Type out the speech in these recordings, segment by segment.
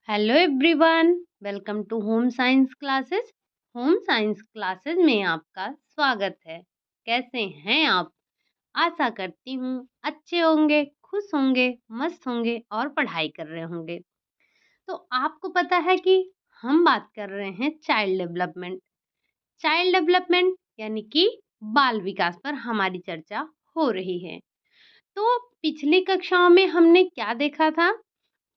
Hello everyone, welcome to home science classes. Home science classes में आपका स्वागत है। कैसे हैं आप? आशा करती हूँ अच्छे होंगे, खुश होंगे, मस्त होंगे और पढ़ाई कर रहे होंगे। तो आपको पता है कि हम बात कर रहे हैं चाइल्ड डेवलपमेंट। चाइल्ड डेवलपमेंट यानी कि बाल विकास पर हमारी चर्चा हो रही है। तो पिछली कक्षाओं में हमने क्या देखा था?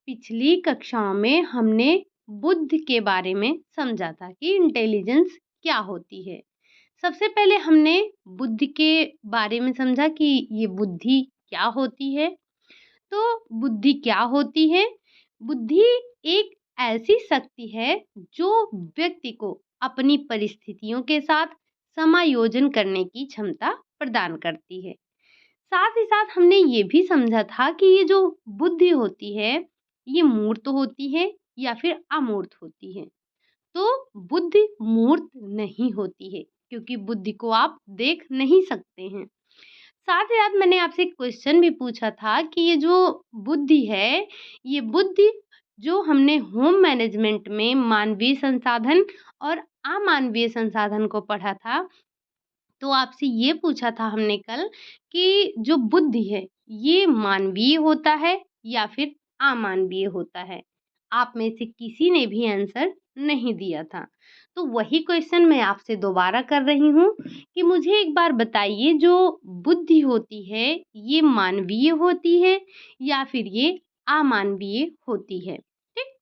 पिछली कक्षाओं में हमने बुद्धि के बारे में समझा था कि इंटेलिजेंस क्या होती है। सबसे पहले हमने बुद्धि के बारे में समझा कि ये बुद्धि क्या होती है। तो बुद्धि क्या होती है? बुद्धि एक ऐसी शक्ति है जो व्यक्ति को अपनी परिस्थितियों के साथ समायोजन करने की क्षमता प्रदान करती है। साथ ही साथ हमने ये भी समझा था कि ये जो बुद्धि होती है, ये मूर्त होती है या फिर अमूर्त होती है। तो बुद्धि मूर्त नहीं होती है क्योंकि बुद्धि को आप देख नहीं सकते हैं। साथ ही साथ मैंने आपसे एक क्वेश्चन भी पूछा था कि ये जो बुद्धि है, ये बुद्धि जो हमने होम मैनेजमेंट में मानवीय संसाधन और अमानवीय संसाधन को पढ़ा था, तो आपसे ये पूछा था हमने कल कि जो बुद्धि है ये मानवीय होता है या फिर अमानवीय होता है। आप में से किसी ने भी आंसर नहीं दिया था। तो वही क्वेश्चन मैं आपसे दोबारा कर रही हूँ कि मुझे एक बार बताइए, जो बुद्धि होती है ये मानवीय होती है या फिर ये अमानवीय होती है? ठीक।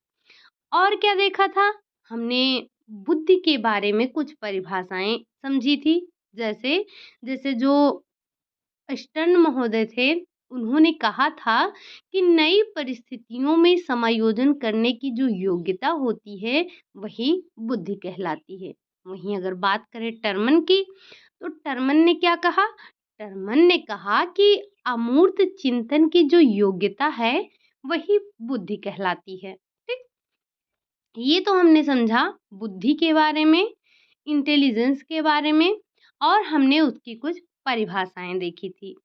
और क्या देखा था? हमने बुद्धि के बारे में कुछ परिभाषाएं समझी थी। जैसे जैसे जो स्टर्न महोदय थे, उन्होंने कहा था कि नई परिस्थितियों में समायोजन करने की जो योग्यता होती है वही बुद्धि कहलाती है। वहीं अगर बात करें टर्मन की, तो टर्मन ने क्या कहा? टर्मन ने कहा कि अमूर्त चिंतन की जो योग्यता है वही बुद्धि कहलाती है। ठीक। ये तो हमने समझा बुद्धि के बारे में, इंटेलिजेंस के बारे में, और हमने उसकी कुछ परिभाषाएं देखी थी।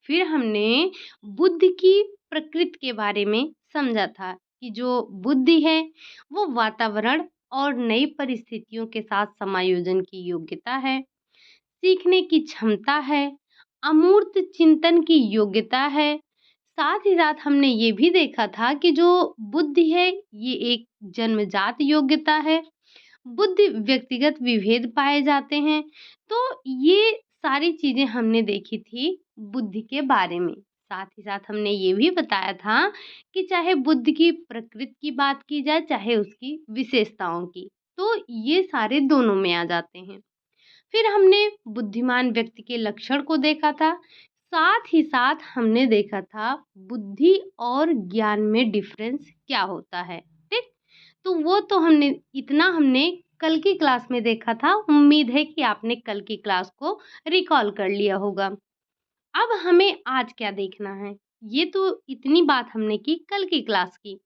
फिर हमने बुद्धि की प्रकृति के बारे में समझा था कि जो बुद्धि है वो वातावरण और नई परिस्थितियों के साथ समायोजन की योग्यता है, सीखने की क्षमता है, अमूर्त चिंतन की योग्यता है। साथ ही साथ हमने ये भी देखा था कि जो बुद्धि है ये एक जन्मजात योग्यता है। बुद्धि व्यक्तिगत विभेद पाए जाते हैं। तो ये सारी चीजें हमने देखी थी बुद्धि के बारे में। साथ ही साथ हमने ये भी बताया था कि चाहे बुद्धि की प्रकृति की बात की जाए, चाहे उसकी विशेषताओं की, तो ये सारे दोनों में आ जाते हैं। फिर हमने बुद्धिमान व्यक्ति के लक्षण को देखा था। साथ ही साथ हमने देखा था बुद्धि और ज्ञान में डिफरेंस क्या होता है। ठीक। तो वो तो हमने कल की क्लास में देखा था। उम्मीद है कि आपने कल की क्लास को रिकॉल कर लिया होगा। अब हमें आज क्या देखना है? ये तो इतनी बात हमने की कल की क्लास की।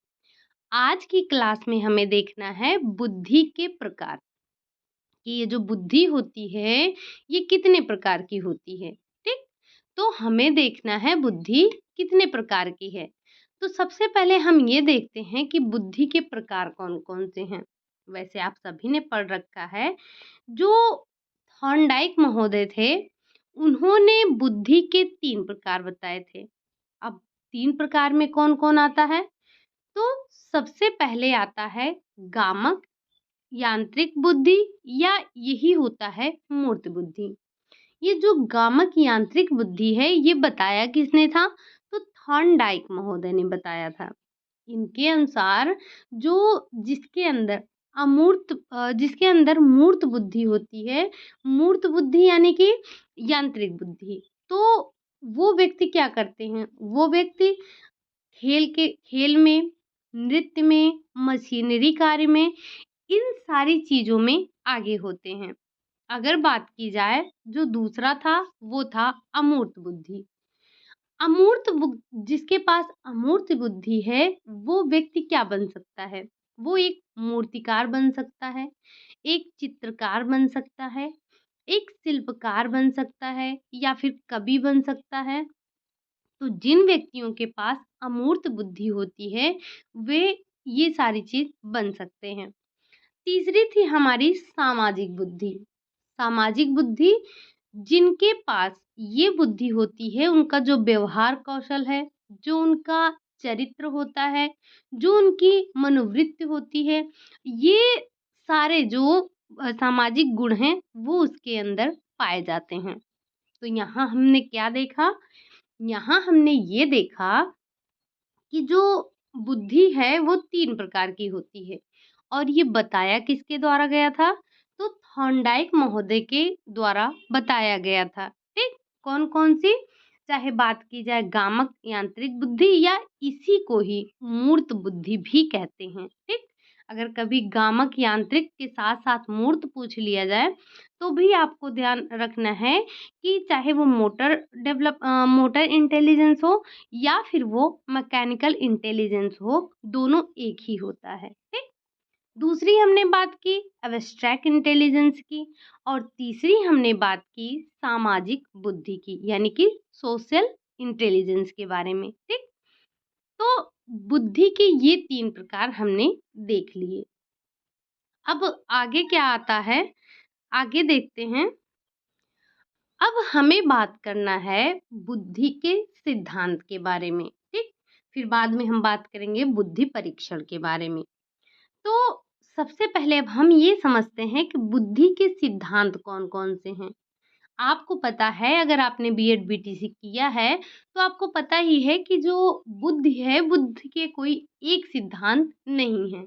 आज की क्लास में हमें देखना है बुद्धि के प्रकार, कि ये जो बुद्धि होती है ये कितने प्रकार की होती है। ठीक। तो हमें देखना है बुद्धि कितने प्रकार की है। तो सबसे पहले हम ये देखते हैं कि बुद्धि के प्रकार कौन कौन से हैं। वैसे आप सभी ने पढ़ रखा है। जो थॉर्नडाइक महोदय थे, उन्होंने बुद्धि के 3 प्रकार बताए थे। अब 3 प्रकार में कौन कौन आता है? तो सबसे पहले आता है गामक, यांत्रिक बुद्धि, या यही होता है मूर्त बुद्धि। ये जो गामक यांत्रिक बुद्धि है ये बताया किसने था? तो थॉर्नडाइक महोदय ने बताया था। इनके अनुसार जो जिसके अंदर मूर्त बुद्धि होती है, मूर्त बुद्धि यानी कि यांत्रिक बुद्धि, तो वो व्यक्ति क्या करते हैं? वो व्यक्ति खेल में, नृत्य में, मशीनरी कार्य में, इन सारी चीज़ों में आगे होते हैं। अगर बात की जाए, जो दूसरा था वो था अमूर्त बुद्धि। जिसके पास अमूर्त बुद्धि है वो व्यक्ति क्या बन सकता है? वो एक मूर्तिकार बन सकता है, एक चित्रकार बन सकता है, एक शिल्पकार बन सकता है, या फिर कवि बन सकता है। तो जिन व्यक्तियों के पास अमूर्त बुद्धि होती है वे ये सारी चीज़ बन सकते हैं। तीसरी थी हमारी सामाजिक बुद्धि। सामाजिक बुद्धि, जिनके पास ये बुद्धि होती है, उनका जो व्यवहार कौशल है, जो उनका चरित्र होता है, जो उनकी मनोवृत्ति होती है, ये सारे जो सामाजिक गुण हैं, वो उसके अंदर पाए जाते हैं। तो यहाँ हमने क्या देखा? यहाँ हमने ये देखा कि जो बुद्धि है वो 3 प्रकार की होती है और ये बताया किसके द्वारा गया था? तो थॉर्नडाइक महोदय के द्वारा बताया गया था। ठीक? कौन-कौन सी? चाहे बात की जाए गामक यांत्रिक बुद्धि या इसी को ही मूर्त बुद्धि भी कहते हैं। ठीक? अगर कभी गामक यांत्रिक के साथ-साथ मूर्त पूछ लिया जाए, तो भी आपको ध्यान रखना है कि चाहे वो मोटर इंटेलिजेंस हो या फिर वो मैकेनिकल इंटेलिजेंस हो, दोनों एक ही होता है। ठीक? दूसरी हमने बात की एब्स्ट्रैक्ट इंटेलिजेंस की और तीसरी हमने बात की सामाजिक बुद्धि की, यानी कि सोशल इंटेलिजेंस के बारे में। ठीक? तो बुद्धि के ये 3 प्रकार हमने देख लिए। अब आगे क्या आता है? आगे देखते हैं। अब हमें बात करना है बुद्धि के सिद्धांत के बारे में। ठीक? फिर बाद में हम बात करेंगे बुद्धि परीक्षण के बारे में। तो सबसे पहले अब हम ये समझते हैं कि बुद्धि के सिद्धांत कौन-कौन से हैं। आपको पता है, अगर आपने बीएड बीटीसी किया है, तो आपको पता ही है कि जो बुद्धि है, बुद्धि के कोई एक सिद्धांत नहीं है।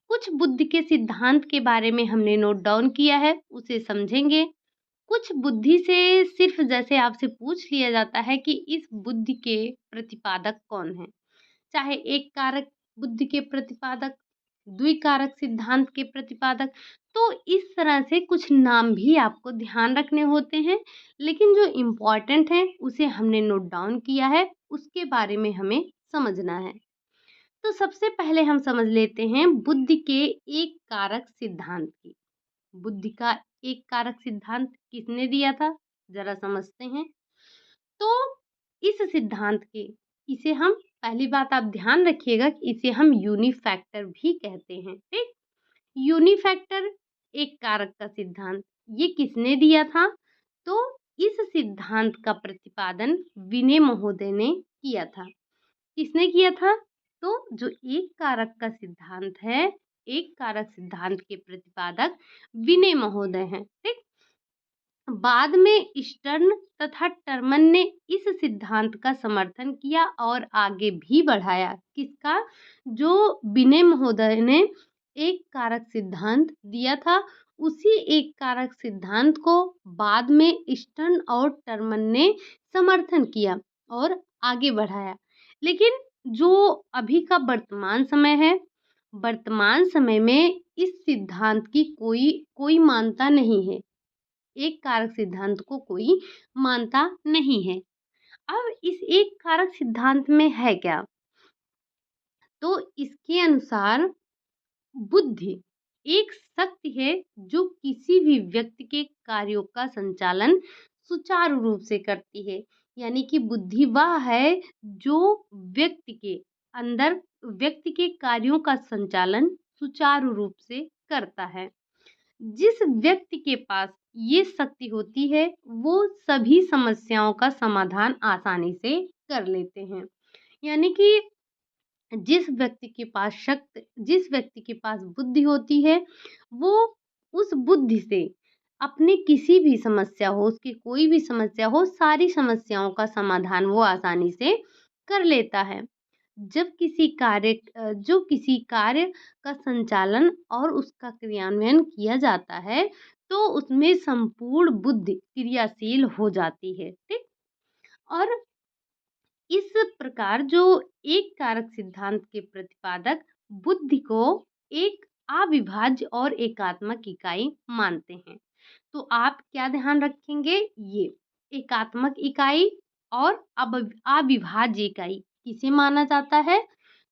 कुछ बुद्धि के सिद्धांत के बारे में हमने नोट डाउन किया है, उसे समझेंगे। कुछ बुद्धि से सिर्फ जैसे आपसे पूछ लिया जाता है कि इस बुद्धि के प्रतिपादक कौन हैं? चाहे एक कारक बुद्धि के प्रतिपादक, द्विकारक सिद्धांत के प्रतिपादक, तो इस तरह से कुछ नाम भी आपको ध्यान रखने होते हैं, लेकिन जो इम्पोर्टेंट है उसे हमने नोट डाउन किया है, उसके बारे में हमें समझना है। तो सबसे पहले हम समझ लेते हैं बुद्धि के एक कारक सिद्धांत की। बुद्धि का एक कारक सिद्धांत किसने दिया था? जरा समझते हैं। तो इस सिद्धांत के इसे हम पहली बात आप ध्यान रखिएगा कि इसे हम यूनिफैक्टर भी कहते हैं। ठीक? यूनिफैक्टर एक कारक का सिद्धांत ये किसने दिया था? तो इस सिद्धांत का प्रतिपादन विनय महोदय ने किया था। किसने किया था? तो जो एक कारक का सिद्धांत है, एक कारक सिद्धांत के प्रतिपादक विनय महोदय हैं। ठीक? बाद में स्टर्न तथा टर्मन ने इस सिद्धांत का समर्थन किया और आगे भी बढ़ाया। किसका? जो विनय महोदय ने एक कारक सिद्धांत दिया था, उसी एक कारक सिद्धांत को बाद में स्टर्न और टर्मन ने समर्थन किया और आगे बढ़ाया। लेकिन जो अभी का वर्तमान समय है, वर्तमान समय में इस सिद्धांत की कोई कोई मान्यता नहीं है। एक कारक सिद्धांत को कोई मानता नहीं है। अब इस एक कारक सिद्धांत में है क्या? तो इसके अनुसार बुद्धि एक शक्ति है जो किसी भी व्यक्ति के कार्यों का संचालन सुचारू रूप से करती है। यानी कि बुद्धि वह है जो व्यक्ति के अंदर व्यक्ति के कार्यों का संचालन सुचारू रूप से करता है। जिस व्यक्ति के पास ये शक्ति होती है, वो सभी समस्याओं का समाधान आसानी से कर लेते हैं। यानी कि जिस व्यक्ति के पास बुद्धि होती है, वो उस बुद्धि से अपनी किसी भी समस्या हो, उसकी कोई भी समस्या हो, सारी समस्याओं का समाधान वो आसानी से कर लेता है। जो किसी कार्य का संचालन और उसका क्रियान्वयन किया जाता है, तो उसमें संपूर्ण बुद्धि क्रियाशील हो जाती है। ठीक? और इस प्रकार जो एक कारक सिद्धांत के प्रतिपादक बुद्धि को एक अविभाज्य और एकात्मक इकाई मानते हैं। तो आप क्या ध्यान रखेंगे? ये एकात्मक इकाई और अविभाज्य इकाई किसे माना जाता है?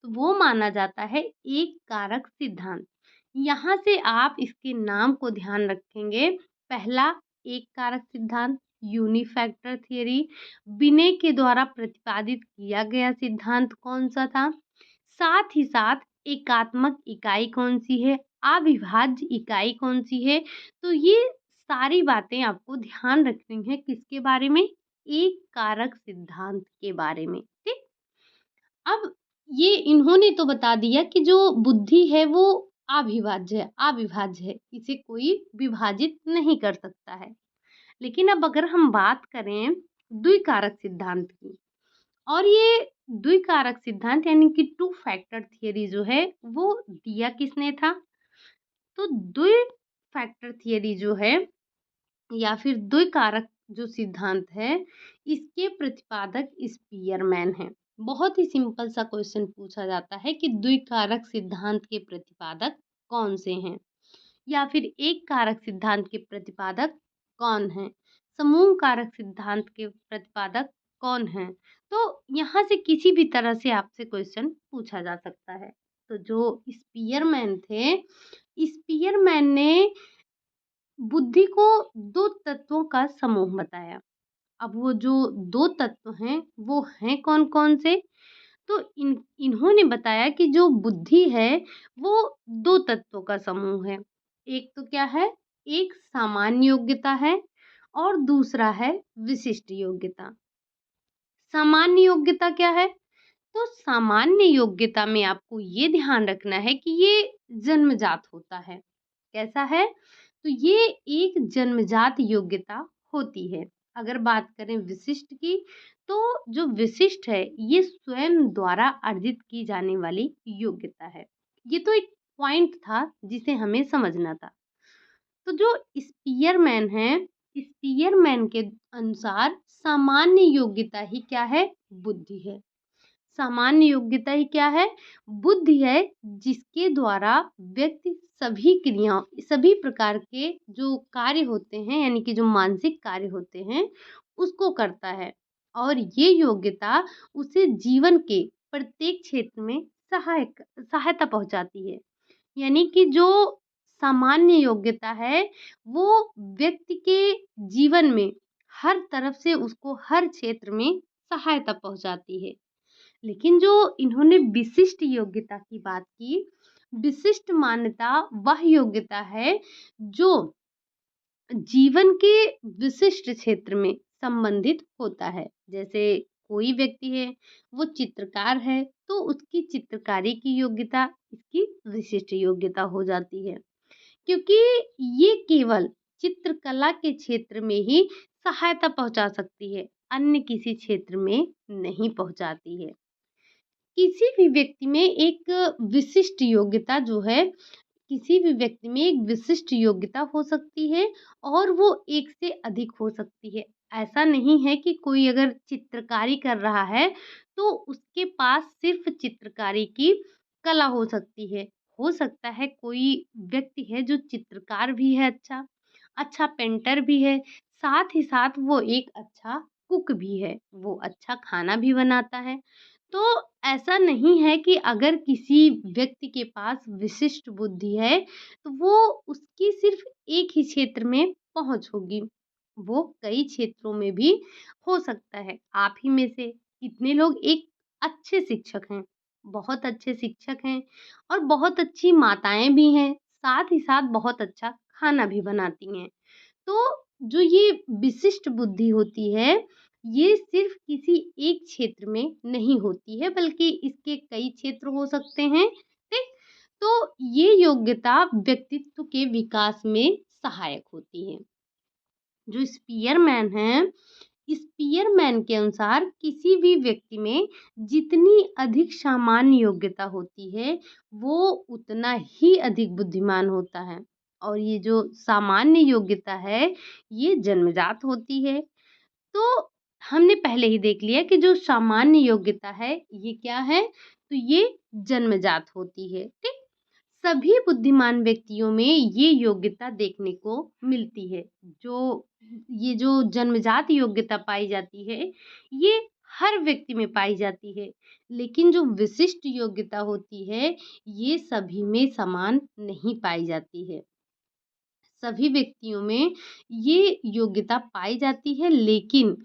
तो वो माना जाता है एक कारक सिद्धांत। यहाँ से आप इसके नाम को ध्यान रखेंगे। पहला एक कारक सिद्धांत यूनिफैक्टर थ्योरी, विनय के द्वारा प्रतिपादित किया गया सिद्धांत कौन सा था? साथ ही साथ एकात्मक इकाई कौन-सी है, अविभाज्य इकाई कौन-सी है। तो ये सारी बातें आपको ध्यान रखनी है किसके बारे में? एक कारक सिद्धांत के बारे में, ठीक? अब ये इन्होंने तो बता दिया कि जो बुद्धि है वो अविभाज्य है, इसे कोई विभाजित नहीं कर सकता है। लेकिन अब अगर हम बात करें द्विकारक सिद्धांत की, और ये द्विकारक सिद्धांत यानी कि टू फैक्टर थियरी जो है वो दिया किसने था? तो द्वि फैक्टर थियरी जो है या फिर द्विकारक जो सिद्धांत है, इसके प्रतिपादक स्पीयरमैन हैं। बहुत ही सिंपल सा क्वेश्चन पूछा जाता है कि द्विकारक सिद्धांत के प्रतिपादक कौन से हैं, या फिर एक कारक सिद्धांत के प्रतिपादक कौन हैं, समूह कारक सिद्धांत के प्रतिपादक कौन हैं। तो यहाँ से किसी भी तरह से आपसे क्वेश्चन पूछा जा सकता है। तो जो स्पीयरमैन थे, स्पीयरमैन ने बुद्धि को दो तत्वों का समूह बताया। अब वो जो दो तत्व हैं वो हैं कौन कौन से? तो इन्होंने बताया कि जो बुद्धि है वो दो तत्वों का समूह है। एक तो क्या है? एक सामान्य योग्यता है और दूसरा है विशिष्ट योग्यता। सामान्य योग्यता क्या है? तो सामान्य योग्यता में आपको ये ध्यान रखना है कि ये जन्मजात होता है। कैसा है? तो ये एक जन्मजात योग्यता होती है। अगर बात करें विशिष्ट की, तो जो विशिष्ट है ये स्वयं द्वारा अर्जित की जाने वाली योग्यता है। ये तो एक पॉइंट था जिसे हमें समझना था। तो जो स्पीयरमैन है, स्पीयरमैन के अनुसार सामान्य योग्यता ही क्या है? बुद्धि है। सामान्य योग्यता ही क्या है? बुद्धि है, जिसके द्वारा व्यक्ति सभी क्रियाओं, सभी प्रकार के जो कार्य होते हैं यानी कि जो मानसिक कार्य होते हैं उसको करता है, और ये योग्यता उसे जीवन के प्रत्येक क्षेत्र में सहायता पहुंचाती है। यानी कि जो सामान्य योग्यता है वो व्यक्ति के जीवन में हर तरफ से उसको हर क्षेत्र में सहायता पहुंचाती है। लेकिन जो इन्होंने विशिष्ट योग्यता की बात की, विशिष्ट मान्यता वह योग्यता है जो जीवन के विशिष्ट क्षेत्र में संबंधित होता है। जैसे कोई व्यक्ति है, वो चित्रकार है, तो उसकी चित्रकारी की योग्यता इसकी विशिष्ट योग्यता हो जाती है, क्योंकि ये केवल चित्रकला के क्षेत्र में ही सहायता पहुंचा सकती है, अन्य किसी क्षेत्र में नहीं पहुंचाती है। किसी भी व्यक्ति में एक विशिष्ट योग्यता जो है, किसी भी व्यक्ति में एक विशिष्ट योग्यता हो सकती है और वो एक से अधिक हो सकती है। ऐसा नहीं है कि कोई अगर चित्रकारी कर रहा है तो उसके पास सिर्फ चित्रकारी की कला हो सकती है। हो सकता है कोई व्यक्ति है जो चित्रकार भी है, अच्छा, अच्छा पेंटर भी है, साथ ही साथ वो एक अच्छा कुक भी है, वो अच्छा खाना भी बनाता है। तो ऐसा नहीं है कि अगर किसी व्यक्ति के पास विशिष्ट बुद्धि है तो वो उसकी सिर्फ एक ही क्षेत्र में पहुंच होगी, वो कई क्षेत्रों में भी हो सकता है। आप ही में से कितने लोग एक अच्छे शिक्षक हैं, बहुत अच्छे शिक्षक हैं, और बहुत अच्छी माताएं भी हैं, साथ ही साथ बहुत अच्छा खाना भी बनाती हैं। तो जो ये विशिष्ट बुद्धि होती है, ये सिर्फ किसी एक क्षेत्र में नहीं होती है, बल्कि इसके कई क्षेत्र हो सकते हैं, ठीक? तो ये योग्यता व्यक्तित्व के विकास में सहायक होती है। जो स्पीयरमैन है, स्पीयरमैन के अनुसार किसी भी व्यक्ति में जितनी अधिक सामान्य योग्यता होती है, वो उतना ही अधिक बुद्धिमान होता है। और ये जो सामान्य योग्यता है, ये जन्मजात होती है। तो हमने पहले ही देख लिया कि जो सामान्य योग्यता है, ये क्या है? तो ये जन्मजात होती है, ठीक? सभी बुद्धिमान व्यक्तियों में ये योग्यता देखने को मिलती है। जो ये जो जन्मजात योग्यता पाई जाती है, ये हर व्यक्ति में पाई जाती है। लेकिन जो विशिष्ट योग्यता होती है, ये सभी में समान नहीं पाई जाती है। सभी व्यक्तियों में ये योग्यता पाई जाती है, लेकिन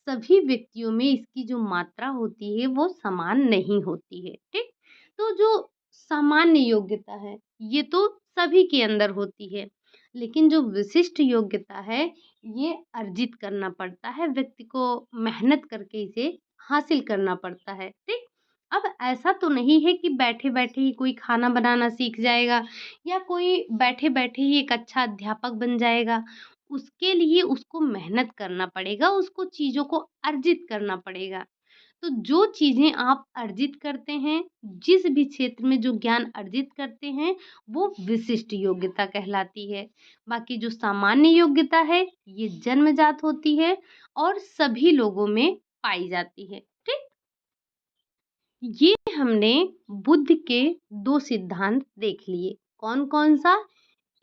सभी व्यक्तियों में इसकी जो मात्रा होती है वो समान नहीं होती है, ठीक? तो जो सामान्य योग्यता है, ये तो सभी के अंदर होती है, लेकिन जो विशिष्ट योग्यता है, ये अर्जित करना पड़ता है, व्यक्ति को मेहनत करके इसे हासिल करना पड़ता है, ठीक? अब ऐसा तो नहीं है कि बैठे-बैठे ही कोई खाना बनाना सीख जाएगा या कोई बैठे-बैठे ही एक अच्छा अध्यापक बन जाएगा। उसके लिए उसको मेहनत करना पड़ेगा, उसको चीज़ों को अर्जित करना पड़ेगा। तो जो चीज़ें आप अर्जित करते हैं, जिस भी क्षेत्र में जो ज्ञान अर्जित करते हैं, वो विशिष्ट योग्यता कहलाती है। बाकी जो सामान्य योग्यता है, ये जन्मजात होती है और सभी लोगों में पाई जाती है। ठीक? ये हमने बुद्ध के 2 सिद्धांत देख लिए। कौन-कौन सा?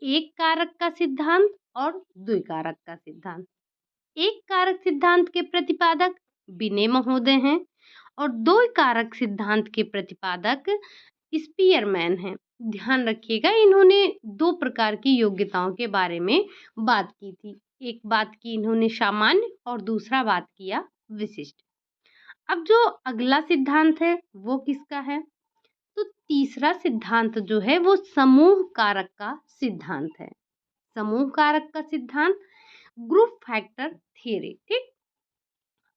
एक कारक का सिद्धांत और द्विकारक का सिद्धांत। एक कारक सिद्धांत के प्रतिपादक बिने महोदय हैं और दो कारक सिद्धांत के प्रतिपादक स्पीयरमैन हैं। ध्यान रखिएगा, इन्होंने दो प्रकार की योग्यताओं के बारे में बात की थी। एक बात की इन्होंने सामान्य और दूसरा बात किया विशिष्ट। अब जो अगला सिद्धांत है वो किसका है? तो तीसरा सिद्धांत जो है वो समूह कारक का सिद्धांत है। समूह कारक का सिद्धांत, ग्रुप फैक्टर थ्योरी। ठीक?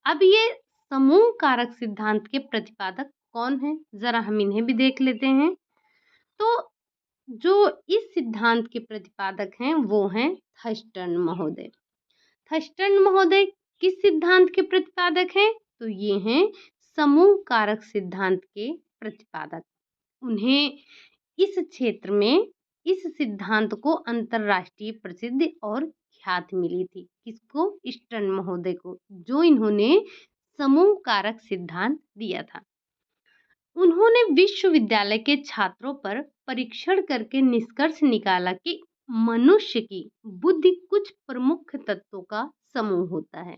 अब ये समूह कारक सिद्धांत के प्रतिपादक कौन है, जरा हम इन्हें भी देख लेते हैं। तो जो इस सिद्धांत के प्रतिपादक हैं वो हैं थर्स्टन महोदय। थर्स्टन महोदय किस सिद्धांत के प्रतिपादक हैं? तो ये हैं समूह कारक सिद्धांत के प्रतिपादक। उन्हें इस क्षेत्र में इस सिद्धांत को अंतरराष्ट्रीय प्रसिद्धि और ख्याति मिली थी। किसको? स्टर्न महोदय को, जो इन्होंने समूह कारक सिद्धांत दिया था। उन्होंने विश्वविद्यालय के छात्रों पर परीक्षण करके निष्कर्ष निकाला कि मनुष्य की बुद्धि कुछ प्रमुख तत्वों का समूह होता है।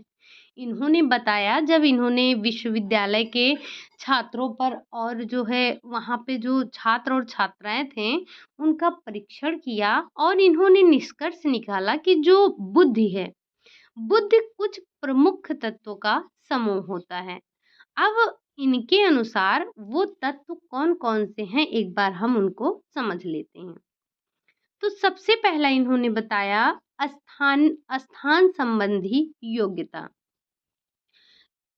इन्होंने बताया, जब इन्होंने विश्वविद्यालय के छात्रों पर और जो है वहाँ पे जो छात्र और छात्राएं थे उनका परीक्षण किया और इन्होंने निष्कर्ष निकाला कि जो बुद्धि है, बुद्धि कुछ प्रमुख तत्वों का समूह होता है। अब इनके अनुसार वो तत्व कौन-कौन से हैं, एक बार हम उनको समझ लेते हैं। तो सबसे पहला इन्होंने बताया स्थान स्थान संबंधी योग्यता।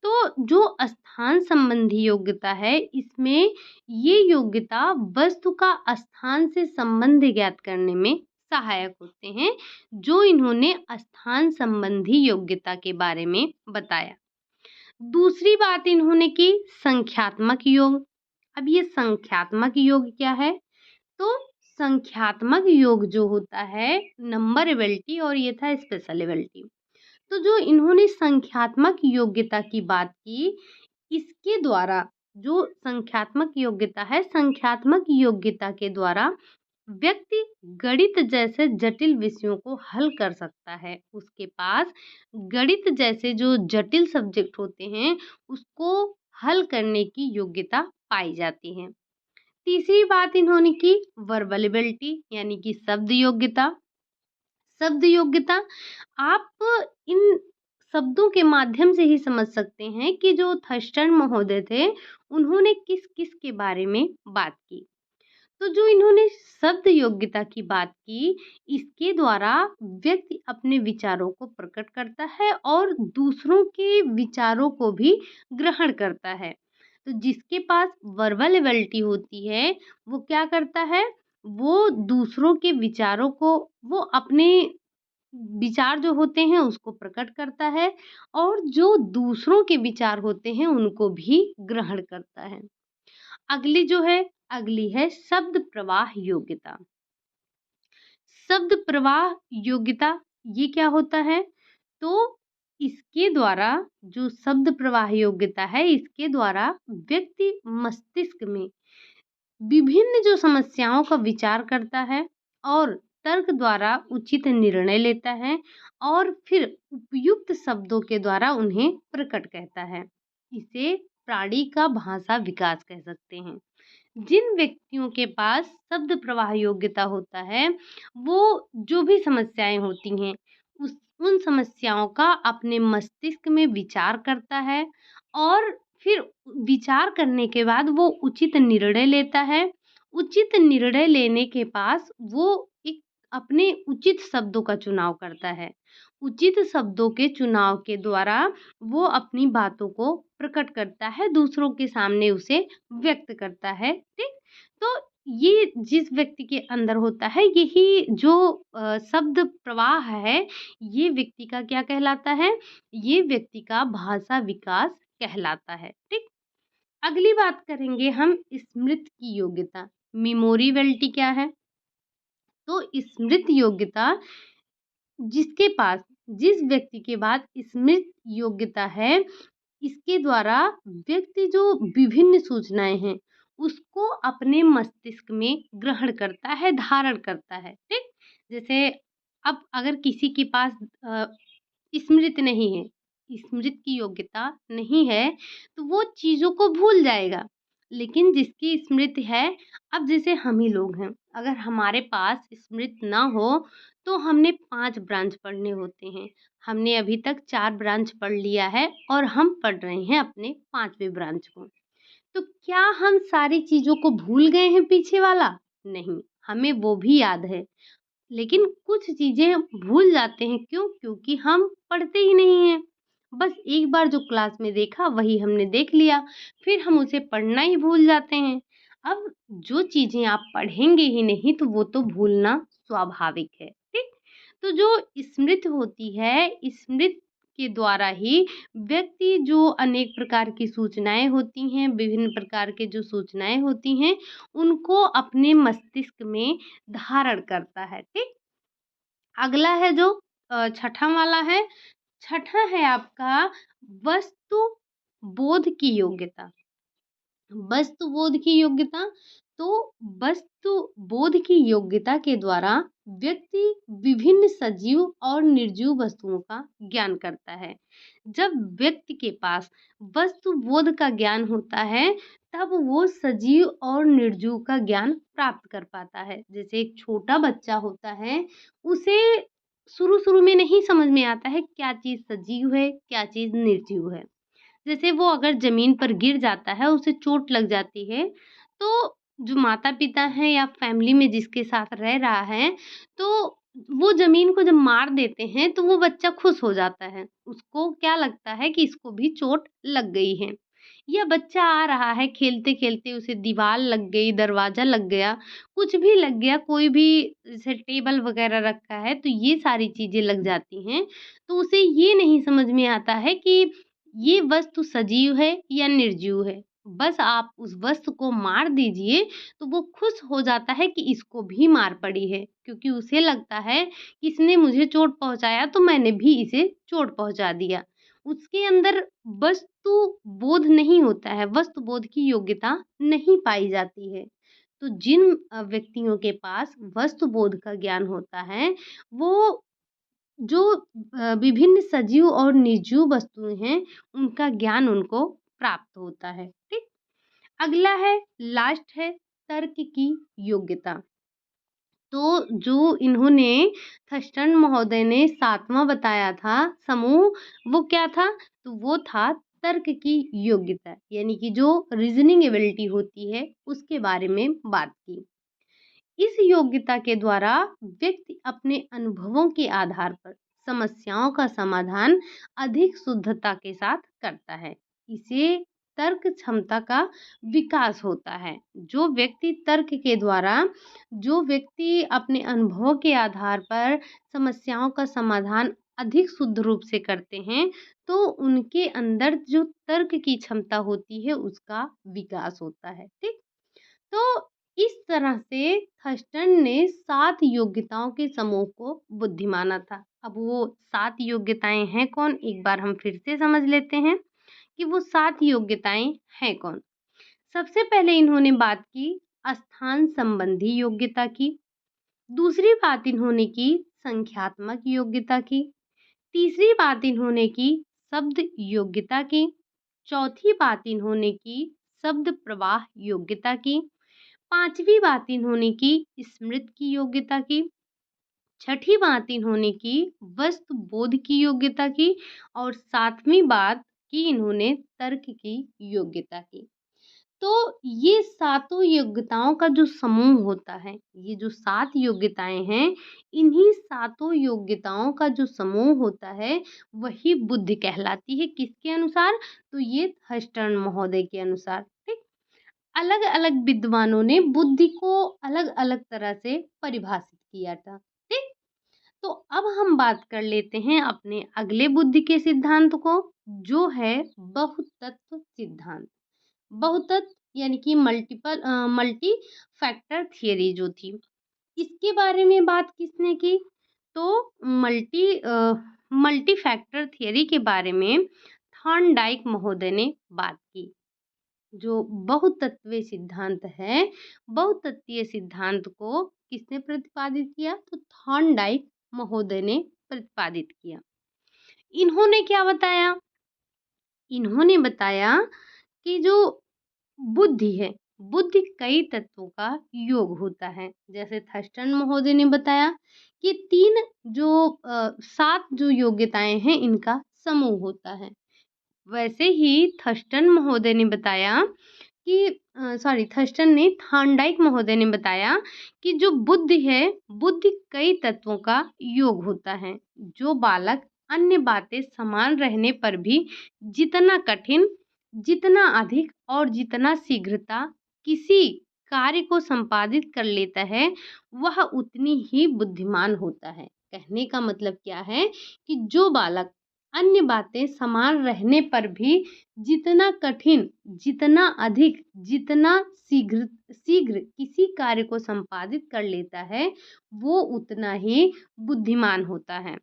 तो जो स्थान संबंधी योग्यता है, इसमें ये योग्यता वस्तु का स्थान से संबंध ज्ञात करने में सहायक होते हैं, जो इन्होंने स्थान संबंधी योग्यता के बारे में बताया। दूसरी बात इन्होंने की संख्यात्मक योग। अब ये संख्यात्मक योग क्या है? तो संख्यात्मक योग जो होता है, नंबर एबिलिटी और ये था स्पेशल एबिलिटी। तो जो इन्होंने संख्यात्मक योग्यता की बात की, इसके द्वारा जो संख्यात्मक योग्यता है, संख्यात्मक योग्यता के द्वारा व्यक्ति गणित जैसे जटिल विषयों को हल कर सकता है। उसके पास गणित जैसे जो जटिल सब्जेक्ट होते हैं, उसको हल करने की योग्यता पाई जाती है। तीसरी बात इन्होंने की वर्बल एबिलिटी, यानी कि शब्द योग्यता। शब्द योग्यता, आप इन शब्दों के माध्यम से ही समझ सकते हैं कि जो थर्स्टन महोदय थे, उन्होंने किस-किस के बारे में बात की। तो जो इन्होंने शब्द योग्यता की बात की, इसके द्वारा व्यक्ति अपने विचारों को प्रकट करता है और दूसरों के विचारों को भी ग्रहण करता है। तो जिसके पास वर्बल एबिलिटी होती है, वो क्या करता है? वो दूसरों के विचारों को, वो अपने विचार जो होते हैं उसको प्रकट करता है और जो दूसरों के विचार होते हैं उनको भी ग्रहण करता है। अगली है शब्द प्रवाह योग्यता। शब्द प्रवाह योग्यता ये क्या होता है? तो इसके द्वारा, जो शब्द प्रवाह योग्यता है, इसके द्वारा व्यक्ति मस्तिष्क में विभिन्न जो समस्याओं का विचार करता है और तर्क द्वारा उचित निर्णय लेता है और फिर उपयुक्त शब्दों के द्वारा उन्हें प्रकट कहता है। इसे प्राणी का भाषा विकास कह सकते हैं। जिन व्यक्तियों के पास शब्द प्रवाह योग्यता होता है, वो जो भी समस्याएं होती हैं, उन समस्याओं का अपने मस्तिष्क में विचार करता है और फिर विचार करने के बाद वो उचित निर्णय लेता है उचित निर्णय लेने के पास वो एक अपने उचित शब्दों का चुनाव करता है। उचित शब्दों के चुनाव के द्वारा वो अपनी बातों को प्रकट करता है, दूसरों के सामने उसे व्यक्त करता है, ठीक? तो ये जिस व्यक्ति के अंदर होता है, यही जो शब्द प्रवाह है, ये व्यक्ति का क्या कहलाता है? ये व्यक्ति का भाषा विकास कहलाता है, ठीक? अगली बात करेंगे हम स्मृति की योग्यता। मेमोरीबिलिटी क्या है? तो स्मृति योग्यता जिसके पास जिस व्यक्ति के पास स्मृति योग्यता है, इसके द्वारा व्यक्ति जो विभिन्न सूचनाएँ हैं, उसको अपने मस्तिष्क में ग्रहण करता है, धारण करता है, ठीक? जैसे अब अगर किसी के पास स्मृति नहीं है, स्मृति की योग्यता नहीं है, तो वो चीज़ों को भूल जाएगा। लेकिन जिसकी स्मृति है, अब जैसे हम ही लोग हैं, अगर हमारे पास स्मृति ना हो, तो हमने 5 ब्रांच पढ़ने होते हैं। हमने अभी तक 4 ब्रांच पढ़ लिया है और हम पढ़ रहे हैं अपने 5वें ब्रांच को। तो क्या हम सारी चीज़ों को भूल गए हैं पीछे वाला? नहीं, हमें वो भी याद है। लेकिन कुछ चीज़ें भूल जाते हैं, क्यों? क्योंकि हम पढ़ते ही नहीं हैं। बस एक बार जो क्लास में देखा वही हमने देख लिया, फिर हम उसे पढ़ना ही भूल जाते हैं। अब जो चीज़ें आप पढ़ेंगे ही नहीं तो वो तो भूलना स्वाभाविक है, ठीक? तो जो स्मृति होती है, स्मृति के द्वारा ही व्यक्ति जो अनेक प्रकार की सूचनाएँ होती हैं, विभिन्न प्रकार के जो सूचनाएँ होती हैं, उनको अपने मस्तिष्क में धारण करता है, ठीक? अगला है जो छठा वाला है, छठा है आपका वस्तु बोध की योग्यता। वस्तु बोध की योग्यता, तो वस्तु बोध की योग्यता के द्वारा व्यक्ति विभिन्न सजीव और निर्जीव वस्तुओं का ज्ञान करता है। जब व्यक्ति के पास वस्तु बोध का ज्ञान होता है, तब वो सजीव और निर्जीव का ज्ञान प्राप्त कर पाता है। जैसे एक छोटा बच्चा होता है, उसे शुरू-शुरू में नहीं समझ में आता है क्या चीज़ सजीव है, क्या चीज़ निर्जीव है। जैसे वो अगर ज़मीन पर गिर जाता है, उसे चोट लग जाती है, तो जो माता-पिता हैं या फैमिली में जिसके साथ रह रहा है, तो वो ज़मीन को जब मार देते हैं, तो वो बच्चा खुश हो जाता है। उसको क्या लगता है कि इसको भी चोट लग गई है। या बच्चा आ रहा है, खेलते-खेलते उसे दीवार लग गई, दरवाज़ा लग गया, कुछ भी लग गया, कोई भी जैसे टेबल वग़ैरह रखा है, तो ये सारी चीज़ें लग जाती हैं। तो उसे ये नहीं समझ में आता है कि ये वस्तु सजीव है या निर्जीव है। बस आप उस वस्तु को मार दीजिए, तो वो खुश हो जाता है कि इसको भी मार पड़ी है, क्योंकि उसे लगता है कि इसने मुझे चोट पहुँचाया तो मैंने भी इसे चोट पहुँचा दिया। उसके अंदर वस्तु बोध नहीं होता है, वस्तु बोध की योग्यता नहीं पाई जाती है। तो जिन व्यक्तियों के पास वस्तु बोध का ज्ञान होता है, वो जो विभिन्न सजीव और निर्जीव वस्तुएँ हैं, उनका ज्ञान उनको प्राप्त होता है, ठीक? अगला है, लास्ट है तर्क की योग्यता। तो जो इन्होंने थर्स्टन महोदय ने 7वां बताया था समूह, वो क्या था? तो वो था तर्क की योग्यता, यानी कि जो रीज़निंग एबिलिटी होती है, उसके बारे में बात की। इस योग्यता के द्वारा व्यक्ति अपने अनुभवों के आधार पर समस्याओं का समाधान अधिक शुद्धता के साथ करता है। इसे तर्क क्षमता का विकास होता है। जो व्यक्ति अपने अनुभवों के आधार पर समस्याओं का समाधान अधिक शुद्ध रूप से करते हैं, तो उनके अंदर जो तर्क की क्षमता होती है, उसका विकास होता है। ठीक? तो इस तरह से थर्स्टन ने 7 योग्यताओं के समूह को बुद्धि माना था। अब वो 7 योग्यताएँ हैं कौन? एक बार हम फिर से समझ लेते हैं कि वो 7 योग्यताएँ हैं कौन? सबसे पहले इन्होंने बात की स्थान संबंधी योग्यता की, दूसरी बात इन्होंने की संख्यात्मक योग्यता की, तीसरी बात इन्होंने की शब्द योग्यता की, चौथी बात इन्होंने की शब्द प्रवाह योग्यता की, पाँचवीं बात इन्होंने की स्मृति की योग्यता की, छठी बात इन्होंने की वस्तु बोध की योग्यता की और सातवीं बात की इन्होंने तर्क की योग्यता की। तो ये सातों योग्यताओं का जो समूह होता है, ये जो 7 योग्यताएँ हैं, इन्हीं सातों योग्यताओं का जो समूह होता है, वही बुद्धि कहलाती है। किसके अनुसार? तो ये हस्टर्न महोदय के अनुसार, ठीक? अलग-अलग विद्वानों ने बुद्धि को अलग-अलग तरह से परिभाषित किया था, ठीक? तो अब हम बात कर लेते हैं अपने अगले बुद्धि के सिद्धांत को, जो है बहुतत्व सिद्धांत। बहुतत्व यानी कि मल्टी फैक्टर थियरी जो थी, इसके बारे में बात किसने की? तो मल्टी फैक्टर थियरी के बारे में थॉर्नडाइक महोदय ने बात की। जो बहुतत्वीय सिद्धांत है, बहुतत्वीय सिद्धांत को किसने प्रतिपादित किया? तो थॉर्नडाइक महोदय ने प्रतिपादित किया। इन्होंने क्या बताया? इन्होंने बताया कि जो बुद्धि है, बुद्धि कई तत्वों का योग होता है। जैसे थर्स्टन महोदय ने बताया कि 3 जो 7 जो योग्यताएँ हैं, इनका समूह होता है। वैसे ही थर्स्टन महोदय ने बताया कि थर्स्टन नहीं, थॉर्नडाइक महोदय ने बताया कि जो बुद्धि है, बुद्धि कई तत्वों का योग होता है। जो बालक अन्य बातें समान रहने पर भी जितना कठिन, जितना अधिक और जितना शीघ्रता किसी कार्य को संपादित कर लेता है, वह उतनी ही बुद्धिमान होता है। कहने का मतलब क्या है कि जो बालक अन्य बातें समान रहने पर भी जितना कठिन, जितना अधिक, जितना शीघ्र शीघ्र किसी कार्य को संपादित कर लेता है, वो उतना ही बुद्धिमान होता है।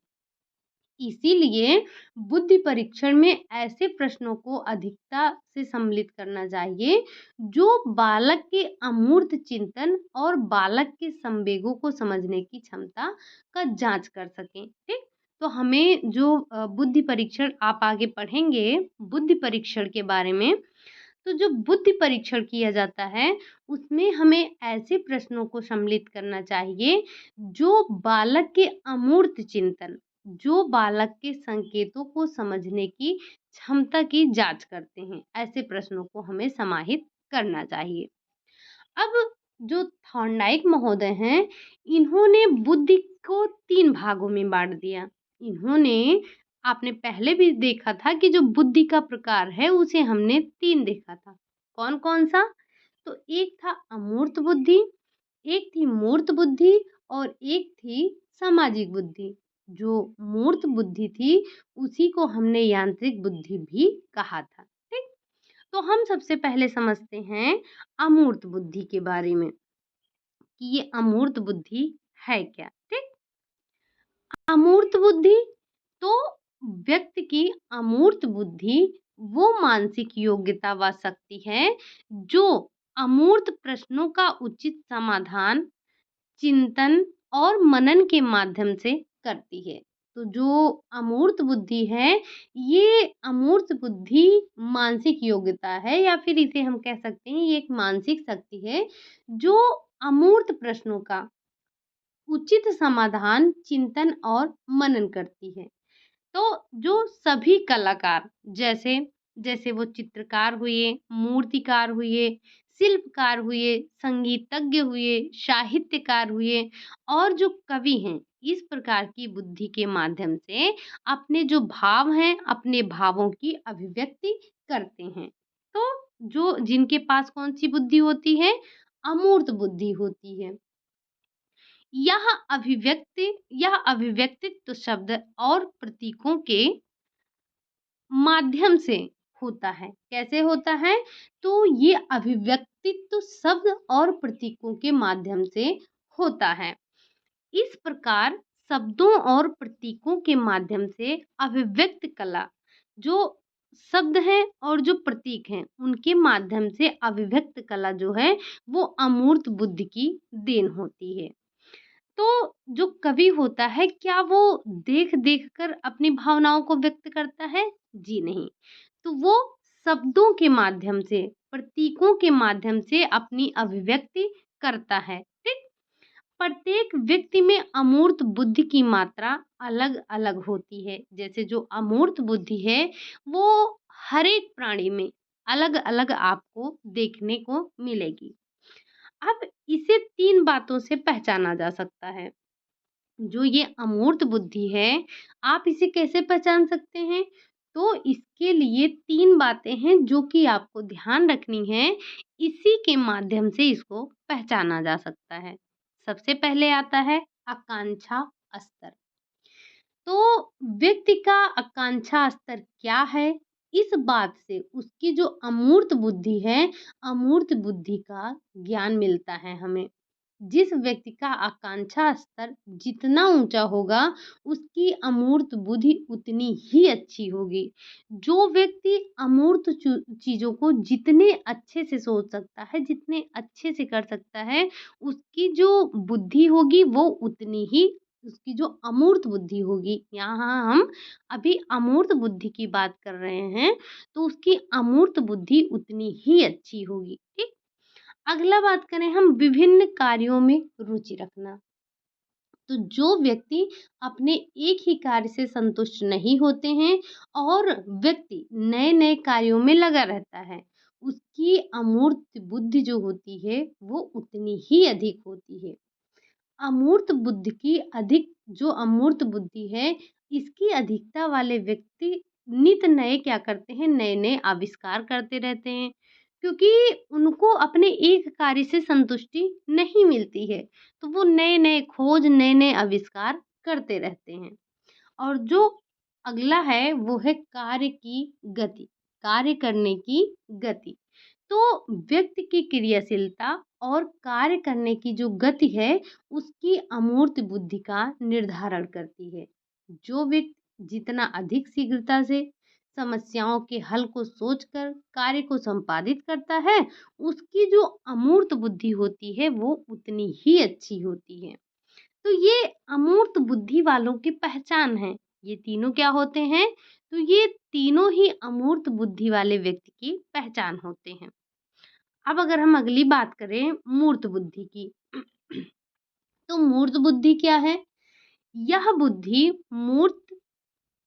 इसीलिए बुद्धि परीक्षण में ऐसे प्रश्नों को अधिकता से सम्मिलित करना चाहिए, जो बालक के अमूर्त चिंतन और बालक के संवेगों को समझने की क्षमता का जांच कर सकें, ठीक? तो हमें जो बुद्धि परीक्षण आप आगे पढ़ेंगे, बुद्धि परीक्षण के बारे में, तो जो बुद्धि परीक्षण किया जाता है, उसमें हमें ऐसे प्रश्नों को सम्मिलित करना चाहिए, जो बालक के अमूर्त चिंतन, जो बालक के संकेतों को समझने की क्षमता की जांच करते हैं। ऐसे प्रश्नों को हमें समाहित करना चाहिए। अब जो थॉर्नडाइक महोदय हैं, इन्होंने बुद्धि को 3 भागों में बाँट दिया। इन्होंने, आपने पहले भी देखा था कि जो बुद्धि का प्रकार है, उसे हमने 3 देखा था। कौन-कौन सा? तो एक था अमूर्त बुद्धि, एक थी मूर्त बुद्धि और एक थी सामाजिक बुद्धि। जो मूर्त बुद्धि थी, उसी को हमने यांत्रिक बुद्धि भी कहा था। ठीक? तो हम सबसे पहले समझते हैं अमूर्त बुद्धि के बारे में कि ये अमूर्त बुद्धि है क्या? ठीक? अमूर्त बुद्धि, तो व्यक्ति की अमूर्त बुद्धि वो मानसिक योग्यता व शक्ति है जो अमूर्त प्रश्नों का उचित समाधान, चिंतन और मनन के माध्यम से करती है। तो जो अमूर्त बुद्धि है, ये अमूर्त बुद्धि मानसिक योग्यता है, या फिर इसे हम कह सकते हैं ये एक मानसिक शक्ति है, जो अमूर्त प्रश्नों का उचित समाधान, चिंतन और मनन करती है। तो जो सभी कलाकार, जैसे जैसे वो चित्रकार हुए, मूर्तिकार हुए, शिल्पकार हुए, संगीतज्ञ हुए, साहित्यकार हुए और जो कवि हैं, इस प्रकार की बुद्धि के माध्यम से अपने जो भाव हैं, अपने भावों की अभिव्यक्ति करते हैं। तो जो जिनके पास कौन-सी बुद्धि होती है? अमूर्त बुद्धि होती है। यह अभिव्यक्तित्व शब्द और प्रतीकों के माध्यम से होता है। कैसे होता है? तो ये अभिव्यक्तित्व शब्द और प्रतीकों के माध्यम से होता है। इस प्रकार शब्दों और प्रतीकों के माध्यम से अभिव्यक्त कला, जो शब्द हैं और जो प्रतीक हैं, उनके माध्यम से अभिव्यक्त कला जो है, वो अमूर्त बुद्धि की देन होती है। तो जो कवि होता है, क्या वो देख-देख कर अपनी भावनाओं को व्यक्त करता है? जी नहीं। तो वो शब्दों के माध्यम से, प्रतीकों के माध्यम से अपनी अभिव्यक्ति करता है। ठीक? प्रत्येक व्यक्ति में अमूर्त बुद्धि की मात्रा अलग-अलग होती है। जैसे जो अमूर्त बुद्धि है, वो हर एक प्राणी में अलग-अलग आपको देखने को मिलेगी। अब इसे 3 बातों से पहचाना जा सकता है। जो ये अमूर्त बुद्धि है, आप इसे कैसे पहचान सकते हैं? तो इसके लिए 3 बातें हैं जो कि आपको ध्यान रखनी है, इसी के माध्यम से इसको पहचाना जा सकता है। सबसे पहले आता है आकांक्षा स्तर। तो व्यक्ति का आकांक्षा स्तर क्या है? इस बात से उसकी जो अमूर्त बुद्धि है, अमूर्त बुद्धि का ज्ञान मिलता है हमें। जिस व्यक्ति का आकांक्षा स्तर जितना ऊंचा होगा, उसकी अमूर्त बुद्धि उतनी ही अच्छी होगी। जो व्यक्ति अमूर्त चीजों को जितने अच्छे से सोच सकता है, जितने अच्छे से कर सकता है, उसकी जो बुद्धि होगी वो उतनी ही, उसकी जो अमूर्त बुद्धि होगी, यहाँ हम अभी अमूर्त बुद्धि की बात कर रहे हैं, तो उसकी अमूर्त बुद्धि उतनी ही अच्छी होगी। ठीक। अगला बात करें हम विभिन्न कार्यों में रुचि रखना। तो जो व्यक्ति अपने एक ही कार्य से संतुष्ट नहीं होते हैं और व्यक्ति नए-नए कार्यों में लगा रहता है, उसकी अमूर्त बुद्धि जो होती है, वो उतनी ही अधिक होती है। अमूर्त बुद्धि की अधिक जो अमूर्त बुद्धि है, इसकी अधिकता वाले व्यक्ति नित नए क्या करते हैं, नए-नए आविष्कार करते रहते हैं। क्योंकि उनको अपने एक कार्य से संतुष्टि नहीं मिलती है, तो वो नए-नए खोज, नए-नए आविष्कार करते रहते हैं। और जो अगला है वो है कार्य की गति, कार्य करने की गति। तो व्यक्ति की क्रियाशीलता और कार्य करने की जो गति है, उसकी अमूर्त बुद्धि का निर्धारण करती है। जो व्यक्ति जितना अधिक शीघ्रता से समस्याओं के हल को सोचकर कार्य को संपादित करता है, उसकी जो अमूर्त बुद्धि होती है, वो उतनी ही अच्छी होती है। तो ये अमूर्त बुद्धि वालों की पहचान है। ये तीनों क्या होते हैं? तो ये तीनों ही अमूर्त बुद्धि वाले व्यक्ति की पहचान होते हैं। अब अगर हम अगली बात करें मूर्त बुद्धि की, तो मूर्त बुद्धि क्या है? यह बुद्धि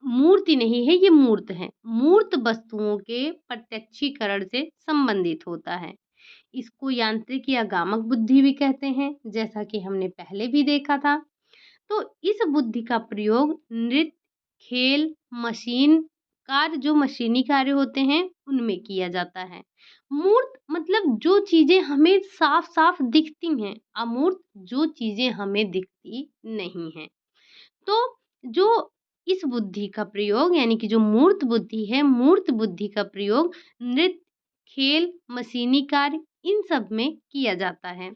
मूर्ति नहीं है, ये मूर्त है। मूर्त वस्तुओं के प्रत्यक्षीकरण से संबंधित होता है। इसको यांत्रिक या गामक बुद्धि भी कहते हैं, जैसा कि हमने पहले भी देखा था। तो इस बुद्धि का प्रयोग नृत्य, खेल, मशीन कार्य, जो मशीनी कार्य होते हैं, उनमें किया जाता है। मूर्त मतलब जो चीजें हमें साफ-साफ दिखती हैं, अमूर्त जो चीजें हमें दिखती नहीं हैं। तो जो इस बुद्धि का प्रयोग यानी कि जो मूर्त बुद्धि है, मूर्त बुद्धि का प्रयोग नृत्य, खेल, मशीनी कार्य इन सब में किया जाता है।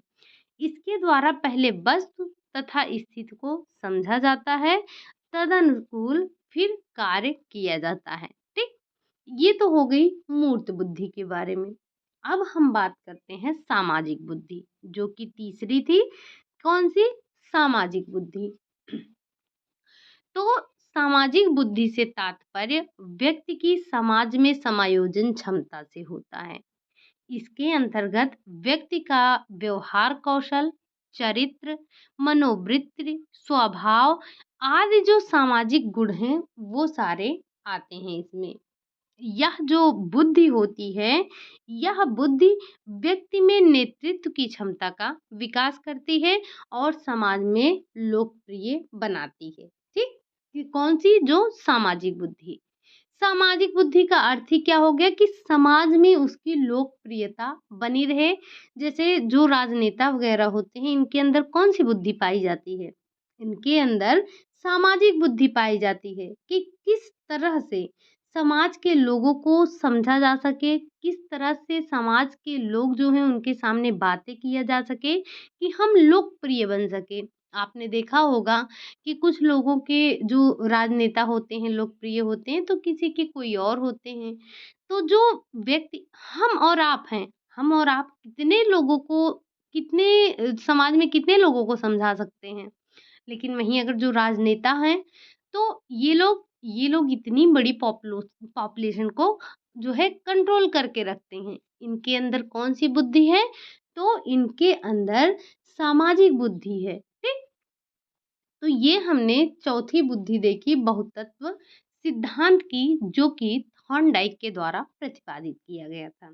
इसके द्वारा पहले वस्तु तथा स्थिति को समझा जाता है, तदनुकूल फिर कार्य किया जाता है। ठीक। ये तो हो गई मूर्त बुद्धि के बारे में। अब हम बात करते हैं सामाजिक बुद्धि, जो कि तीसरी थी। कौन सी? सामाजिक बुद्धि। तो सामाजिक बुद्धि से तात्पर्य व्यक्ति की समाज में समायोजन क्षमता से होता है। इसके अंतर्गत व्यक्ति का व्यवहार कौशल, चरित्र, मनोवृत्ति, स्वभाव आदि जो सामाजिक गुण हैं, वो सारे आते हैं इसमें। यह जो बुद्धि होती है, यह बुद्धि व्यक्ति में नेतृत्व की क्षमता का विकास करती है और समाज में लोकप्रिय बनाती है। ठीक। कि कौन सी? जो सामाजिक बुद्धि। सामाजिक बुद्धि का अर्थ ही क्या हो गया कि समाज में उसकी लोकप्रियता बनी रहे। जैसे जो राजनेता वगैरह होते हैं, इनके अंदर कौन सी बुद्धि पाई जाती है? इनके अंदर सामाजिक बुद्धि पाई जाती है कि किस तरह से समाज के लोगों को समझा जा सके, किस तरह से समाज के लोग जो हैं उनके सामने बातें किया जा सके कि हम लोकप्रिय बन सके। आपने देखा होगा कि कुछ लोगों के जो राजनेता होते हैं, लोकप्रिय होते हैं, तो किसी के कोई और होते हैं। तो जो व्यक्ति हम और आप हैं, हम और आप कितने लोगों को कितने समाज में कितने लोगों को समझा सकते हैं। लेकिन वहीं अगर जो राजनेता हैं, तो ये लोग इतनी बड़ी पॉपुलेशन को जो है कंट्रोल करके रखते हैं। इनके अंदर कौन-सी बुद्धि है? तो इनके अंदर सामाजिक बुद्धि है। ठीक? तो ये हमने चौथी बुद्धि देखी बहुतत्व सिद्धांत की, जो कि थॉर्नडाइक के द्वारा प्रतिपादित किया गया था।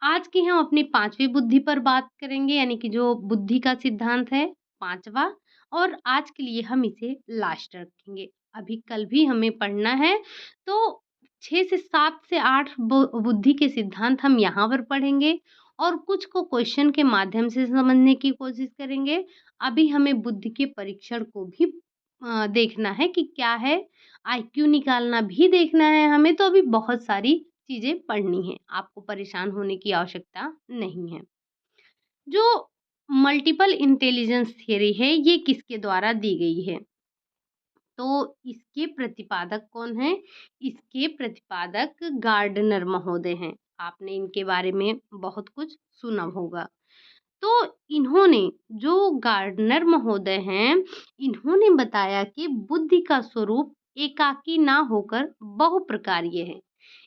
आज की हम अपनी 5वीं बुद्धि पर बात करेंगे, यानी कि जो बुद्धि का सिद्धांत है 5वां, और आज के लिए हम इसे लास्ट रखेंगे। अभी कल भी हमें पढ़ना है, तो 6 से 7 से 8 बुद्धि के सिद्धांत हम यहाँ पर पढ़ेंगे और कुछ को क्वेश्चन के माध्यम से समझने की कोशिश करेंगे। अभी हमें बुद्धि के परीक्षण को भी देखना है कि क्या है, आईक्यू निकालना भी देखना है हमें, तो अभी बहुत सारी चीज़ें पढ़नी हैं, आपको परेशान होने की आवश्यकता नहीं है। जो मल्टीपल इंटेलिजेंस थ्योरी है, ये किसके द्वारा दी गई है? तो इसके प्रतिपादक कौन हैं? इसके प्रतिपादक गार्डनर महोदय हैं। आपने इनके बारे में बहुत कुछ सुना होगा। तो इन्होंने, जो गार्डनर महोदय हैं, इन्होंने बताया कि बुद्धि का स्वरूप एकाकी ना होकर बहुप्रकारीय है।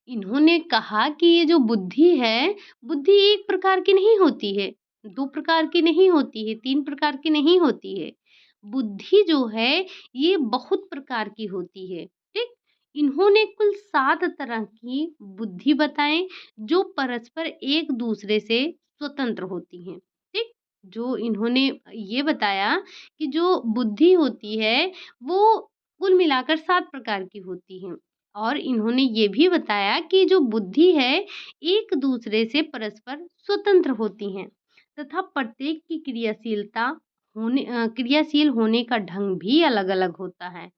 इन्होंने कहा कि ये जो बुद्धि है, बुद्धि एक प्रकार की नहीं होती है, 2 प्रकार की नहीं होती है, 3 प्रकार की नहीं होती है। बुद्धि जो है, ये बहुत प्रकार की होती है, ठीक? इन्होंने कुल 7 तरह की बुद्धि बताएँ, जो परस्पर एक-दूसरे से स्वतंत्र होती हैं, ठीक? जो इन्होंने ये बताया कि जो बुद्धि होती है, वो कुल मिलाकर 7 प्रकार की होती हैं। और इन्होंने ये भी बताया कि जो बुद्धि है, एक दूसरे से परस्पर स्वतंत्र होती हैं तथा प्रत्येक की क्रियाशील होने का ढंग भी अलग-अलग होता है।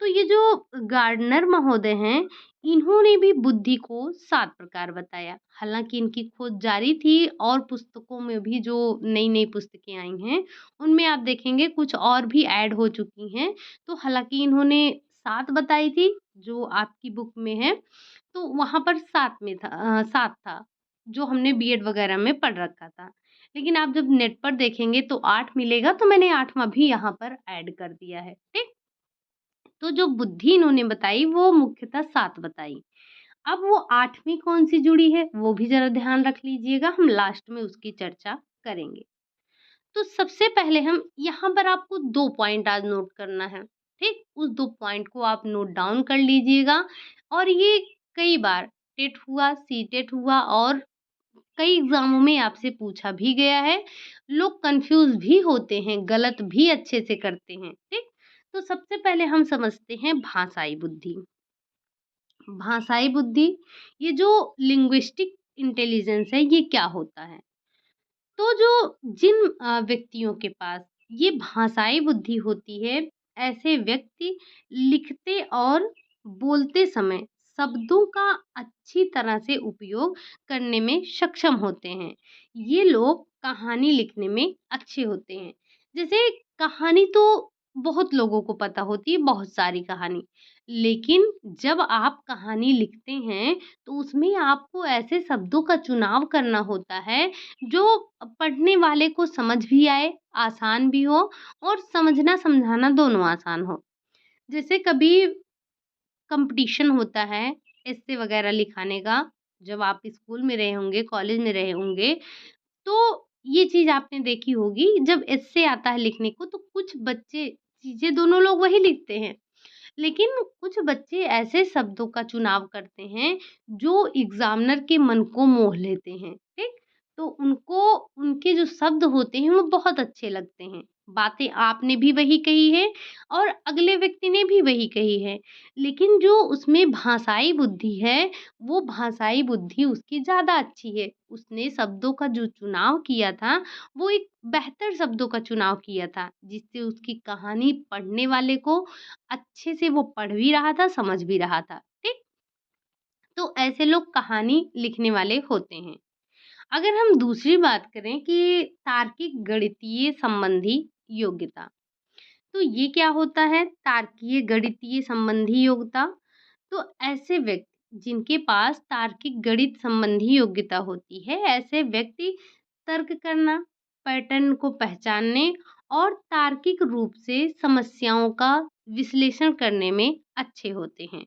तो ये जो गार्डनर महोदय हैं, इन्होंने भी बुद्धि को 7 प्रकार बताया। हालाँकि इनकी खोज जारी थी और पुस्तकों में भी जो नई-नई पुस्तकें आई हैं, उनमें आप देखेंगे कुछ और भी ऐड हो चुकी हैं। तो हालाँकि इन्होंने 7 बताई थी, जो आपकी बुक में है, तो वहाँ पर 7 था, जो हमने बीएड वगैरह में पढ़ रखा था। लेकिन आप जब नेट पर देखेंगे तो 8 मिलेगा, तो मैंने 8वाँ भी यहाँ पर ऐड कर दिया है। ठीक? तो जो बुद्धि इन्होंने बताई वो मुख्यतः 7 बताई। अब वो 8वीं कौन-सी जुड़ी है, वो भी ज़रा ध्यान रख लीजिएगा, हम लास्ट में उसकी चर्चा करेंगे। तो सबसे पहले हम यहाँ पर आपको 2 पॉइंट आज नोट करना है, ठीक? उस 2 पॉइंट को आप नोट डाउन कर लीजिएगा और ये कई बार टेट हुआ, सीटेट हुआ और कई एग्ज़ामों में आपसे पूछा भी गया है। लोग कन्फ्यूज़ भी होते हैं, गलत भी अच्छे से करते हैं, ठीक? तो सबसे पहले हम समझते हैं भाषाई बुद्धि। भाषाई बुद्धि, ये जो लिंग्विस्टिक इंटेलिजेंस है, ये क्या होता है? तो जो जिन व्यक्तियों के पास ये भाषाई बुद्धि होती है, ऐसे व्यक्ति लिखते और बोलते समय शब्दों का अच्छी तरह से उपयोग करने में सक्षम होते हैं। ये लोग कहानी लिखने में अच्छे होते हैं। जैसे कहानी तो बहुत लोगों को पता होती है, बहुत सारी कहानी। लेकिन जब आप कहानी लिखते हैं, तो उसमें आपको ऐसे शब्दों का चुनाव करना होता है जो पढ़ने वाले को समझ भी आए, आसान भी हो और समझना-समझाना दोनों आसान हो। जैसे कभी कॉम्पिटिशन होता है एस्से वगैरह लिखाने का, जब आप स्कूल में रहे होंगे, कॉलेज में रहे होंगे, तो ये चीज़ आपने देखी होगी, जब एस्से आता है लिखने को तो कुछ बच्चे चीज़ें दोनों लोग वही लिखते हैं। लेकिन कुछ बच्चे ऐसे शब्दों का चुनाव करते हैं जो एग्जामिनर के मन को मोह लेते हैं, ठीक? तो उनको उनके जो शब्द होते हैं वो बहुत अच्छे लगते हैं। बातें आपने भी वही कही है और अगले व्यक्ति ने भी वही कही है। लेकिन जो उसमें भाषाई बुद्धि है, वो भाषाई बुद्धि उसकी ज़्यादा अच्छी है। उसने शब्दों का जो चुनाव किया था, वो एक बेहतर शब्दों का चुनाव किया था, जिससे उसकी कहानी पढ़ने वाले को अच्छे से वो पढ़ भी रहा था, समझ भी रहा था, ठीक? तो ऐसे लोग कहानी लिखने वाले होते हैं। अगर हम दूसरी बात करें कि तार्किक गणितीय संबंधी योग्यता, तो ये क्या होता है? तार्कीय गणितीय संबंधी योग्यता, तो ऐसे व्यक्ति जिनके पास तार्किक गणित संबंधी योग्यता होती है, ऐसे व्यक्ति तर्क करना, पैटर्न को पहचानने और तार्किक रूप से समस्याओं का विश्लेषण करने में अच्छे होते हैं।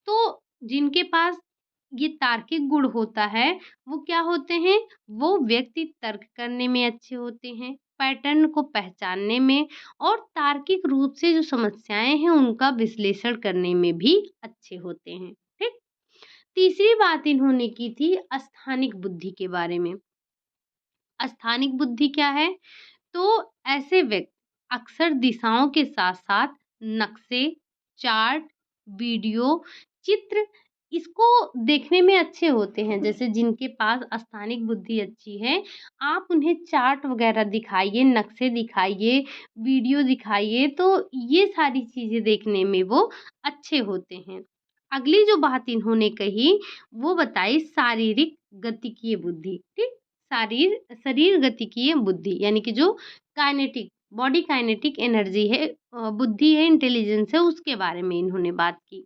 तो जिनके पास ये तार्किक गुण होता है, वो क्या होते हैं? वो व्यक्ति तर्क करने में अच्छे होते हैं, पैटर्न को पहचानने में और तार्किक रूप से जो समस्याएँ हैं, उनका विश्लेषण करने में भी अच्छे होते हैं, ठीक? तीसरी बात इन्होंने की थी स्थानिक बुद्धि के बारे में। स्थानिक बुद्धि क्या है? तो ऐसे व्यक्ति अक्सर दिशाओं के साथ-साथ नक्शे, चार्ट, वीडियो, चित्र इसको देखने में अच्छे होते हैं। जैसे जिनके पास स्थानिक बुद्धि अच्छी है, आप उन्हें चार्ट वगैरह दिखाइए, नक्शे दिखाइए, वीडियो दिखाइए, तो ये सारी चीज़ें देखने में वो अच्छे होते हैं। अगली जो बात इन्होंने कही, वो बताई शारीरिक गतिकीय बुद्धि, ठीक? शरीर गतिकीय बुद्धि यानी कि जो काइनेटिक बॉडी काइनेटिक एनर्जी है, बुद्धि है, इंटेलिजेंस है, उसके बारे में इन्होंने बात की।